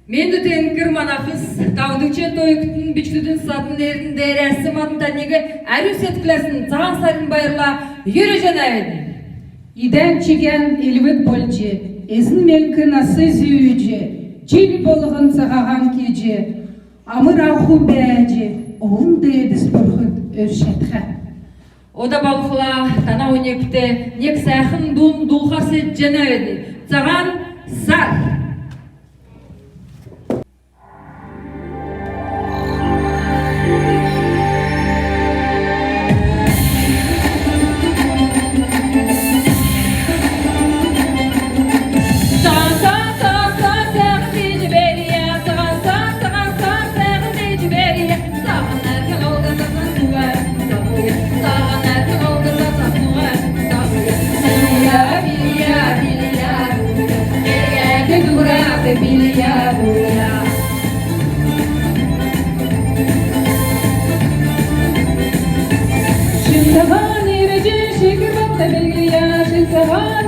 Men de tenkir manafız tavdıçen toyuktun biçlüdün satın erin değerersim adında nege әрі сеткілесін саған сарын байырла yürü jenevedi. İden çigen ilvik bolci, ezin menki nası züyüci, çil bolğun sağağan keci, amır ahu bәci, oğun deydiz burhut örşetxe. O da balıqla tana oynekte nek sağın dun dulxası jenevedi. Саған sar. Şintavan irece şekir bakta bilgiya, şintavan